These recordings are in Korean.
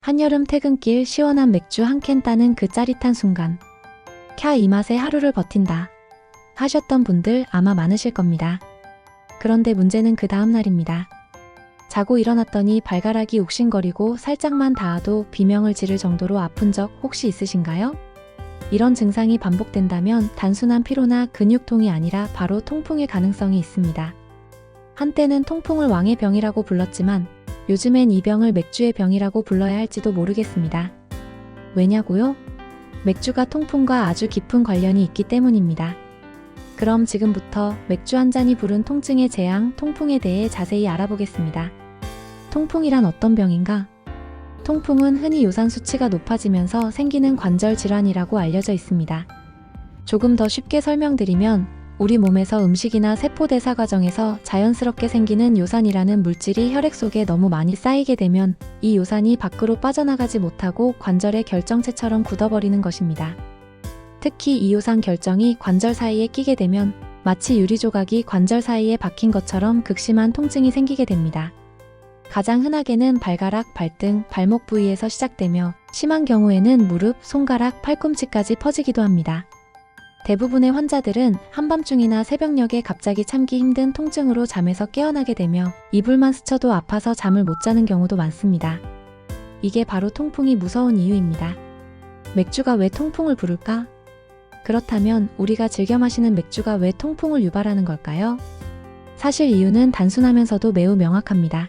한여름 퇴근길 시원한 맥주 한 캔 따는 그 짜릿한 순간. 캬, 이 맛에 하루를 버틴다 하셨던 분들 아마 많으실 겁니다. 그런데 문제는 그 다음 날입니다. 자고 일어났더니 발가락이 욱신거리고 살짝만 닿아도 비명을 지를 정도로 아픈 적 혹시 있으신가요? 이런 증상이 반복된다면 단순한 피로나 근육통이 아니라 바로 통풍일 가능성이 있습니다. 한때는 통풍을 왕의 병이라고 불렀지만 요즘엔 이 병을 맥주의 병이라고 불러야 할지도 모르겠습니다. 왜냐고요? 맥주가 통풍과 아주 깊은 관련이 있기 때문입니다. 그럼 지금부터 맥주 한 잔이 부른 통증의 재앙, 통풍에 대해 자세히 알아보겠습니다. 통풍이란 어떤 병인가? 통풍은 흔히 요산 수치가 높아지면서 생기는 관절 질환이라고 알려져 있습니다. 조금 더 쉽게 설명드리면 우리 몸에서 음식이나 세포 대사 과정에서 자연스럽게 생기는 요산이라는 물질이 혈액 속에 너무 많이 쌓이게 되면 이 요산이 밖으로 빠져나가지 못하고 관절의 결정체처럼 굳어버리는 것입니다. 특히 이 요산 결정이 관절 사이에 끼게 되면 마치 유리 조각이 관절 사이에 박힌 것처럼 극심한 통증이 생기게 됩니다. 가장 흔하게는 발가락, 발등, 발목 부위에서 시작되며 심한 경우에는 무릎, 손가락, 팔꿈치까지 퍼지기도 합니다. 대부분의 환자들은 한밤중이나 새벽녘에 갑자기 참기 힘든 통증으로 잠에서 깨어나게 되며 이불만 스쳐도 아파서 잠을 못 자는 경우도 많습니다. 이게 바로 통풍이 무서운 이유입니다. 맥주가 왜 통풍을 부를까? 그렇다면 우리가 즐겨 마시는 맥주가 왜 통풍을 유발하는 걸까요? 사실 이유는 단순하면서도 매우 명확합니다.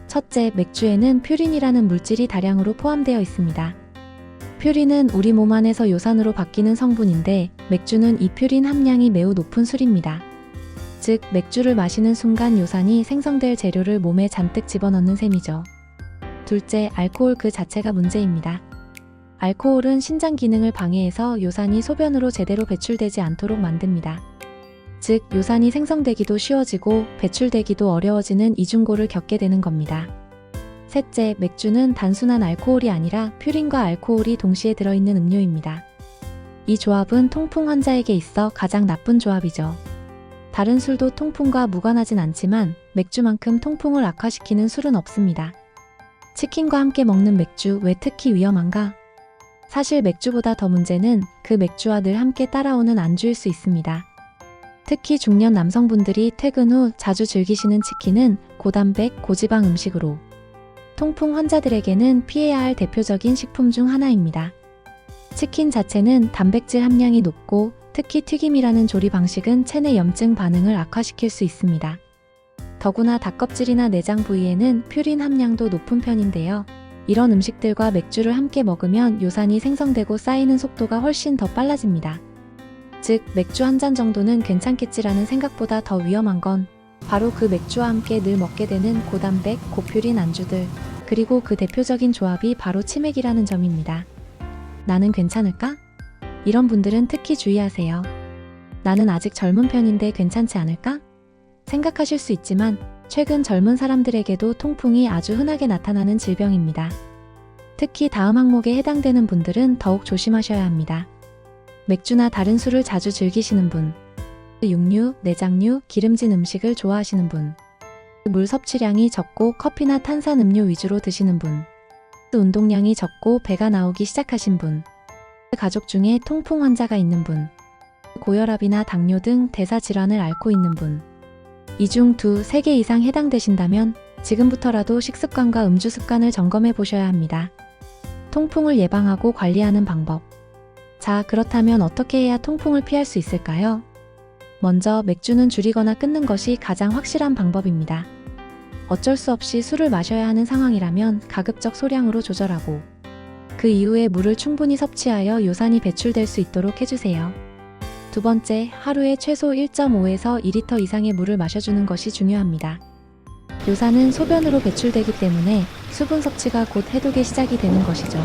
첫째, 맥주에는 퓨린이라는 물질이 다량으로 포함되어 있습니다. 퓨린은 우리 몸 안에서 요산으로 바뀌는 성분인데 맥주는 이 퓨린 함량이 매우 높은 술입니다. 즉, 맥주를 마시는 순간 요산이 생성될 재료를 몸에 잔뜩 집어넣는 셈이죠. 둘째, 알코올 그 자체가 문제입니다. 알코올은 신장 기능을 방해해서 요산이 소변으로 제대로 배출되지 않도록 만듭니다. 즉, 요산이 생성되기도 쉬워지고 배출되기도 어려워지는 이중고를 겪게 되는 겁니다. 셋째, 맥주는 단순한 알코올이 아니라 퓨린과 알코올이 동시에 들어있는 음료입니다. 이 조합은 통풍 환자에게 있어 가장 나쁜 조합이죠. 다른 술도 통풍과 무관하진 않지만 맥주만큼 통풍을 악화시키는 술은 없습니다. 치킨과 함께 먹는 맥주 왜 특히 위험한가? 사실 맥주보다 더 문제는 그 맥주와 늘 함께 따라오는 안주일 수 있습니다. 특히 중년 남성분들이 퇴근 후 자주 즐기시는 치킨은 고단백, 고지방 음식으로 통풍 환자들에게는 피해야 할 대표적인 식품 중 하나입니다. 치킨 자체는 단백질 함량이 높고 특히 튀김이라는 조리 방식은 체내 염증 반응을 악화시킬 수 있습니다. 더구나 닭껍질이나 내장 부위에는 퓨린 함량도 높은 편인데요. 이런 음식들과 맥주를 함께 먹으면 요산이 생성되고 쌓이는 속도가 훨씬 더 빨라집니다. 즉, 맥주 한 잔 정도는 괜찮겠지라는 생각보다 더 위험한 건 바로 그 맥주와 함께 늘 먹게 되는 고단백, 고퓨린 안주들, 그리고 그 대표적인 조합이 바로 치맥이라는 점입니다. 나는 괜찮을까? 이런 분들은 특히 주의하세요. 나는 아직 젊은 편인데 괜찮지 않을까? 생각하실 수 있지만 최근 젊은 사람들에게도 통풍이 아주 흔하게 나타나는 질병입니다. 특히 다음 항목에 해당되는 분들은 더욱 조심하셔야 합니다. 맥주나 다른 술을 자주 즐기시는 분, 육류, 내장류, 기름진 음식을 좋아하시는 분, 물 섭취량이 적고 커피나 탄산음료 위주로 드시는 분, 운동량이 적고 배가 나오기 시작하신 분, 가족 중에 통풍 환자가 있는 분, 고혈압이나 당뇨 등 대사 질환을 앓고 있는 분, 이 중 2, 3개 이상 해당되신다면 지금부터라도 식습관과 음주 습관을 점검해 보셔야 합니다. 통풍을 예방하고 관리하는 방법. 자, 그렇다면 어떻게 해야 통풍을 피할 수 있을까요? 먼저 맥주는 줄이거나 끊는 것이 가장 확실한 방법입니다. 어쩔 수 없이 술을 마셔야 하는 상황이라면 가급적 소량으로 조절하고 그 이후에 물을 충분히 섭취하여 요산이 배출될 수 있도록 해주세요. 두 번째, 하루에 최소 1.5에서 2리터 이상의 물을 마셔주는 것이 중요합니다. 요산은 소변으로 배출되기 때문에 수분 섭취가 곧 해독의 시작이 되는 것이죠.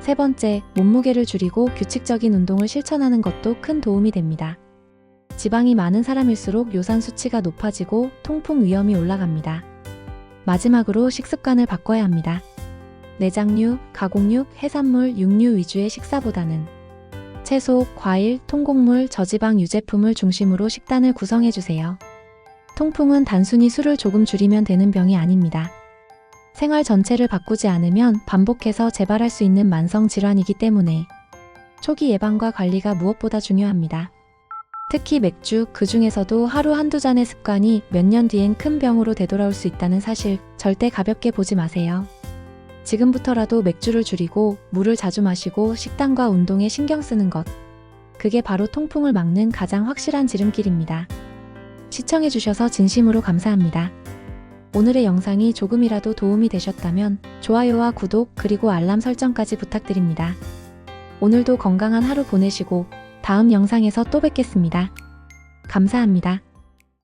세 번째, 몸무게를 줄이고 규칙적인 운동을 실천하는 것도 큰 도움이 됩니다. 지방이 많은 사람일수록 요산 수치가 높아지고 통풍 위험이 올라갑니다. 마지막으로 식습관을 바꿔야 합니다. 내장류, 가공육, 해산물, 육류 위주의 식사보다는 채소, 과일, 통곡물, 저지방 유제품을 중심으로 식단을 구성해주세요. 통풍은 단순히 술을 조금 줄이면 되는 병이 아닙니다. 생활 전체를 바꾸지 않으면 반복해서 재발할 수 있는 만성 질환이기 때문에 초기 예방과 관리가 무엇보다 중요합니다. 특히 맥주, 그 중에서도 하루 한두 잔의 습관이 몇 년 뒤엔 큰 병으로 되돌아올 수 있다는 사실 절대 가볍게 보지 마세요. 지금부터라도 맥주를 줄이고 물을 자주 마시고 식단과 운동에 신경 쓰는 것. 그게 바로 통풍을 막는 가장 확실한 지름길입니다. 시청해주셔서 진심으로 감사합니다. 오늘의 영상이 조금이라도 도움이 되셨다면 좋아요와 구독 그리고 알람 설정까지 부탁드립니다. 오늘도 건강한 하루 보내시고 다음 영상에서 또 뵙겠습니다. 감사합니다.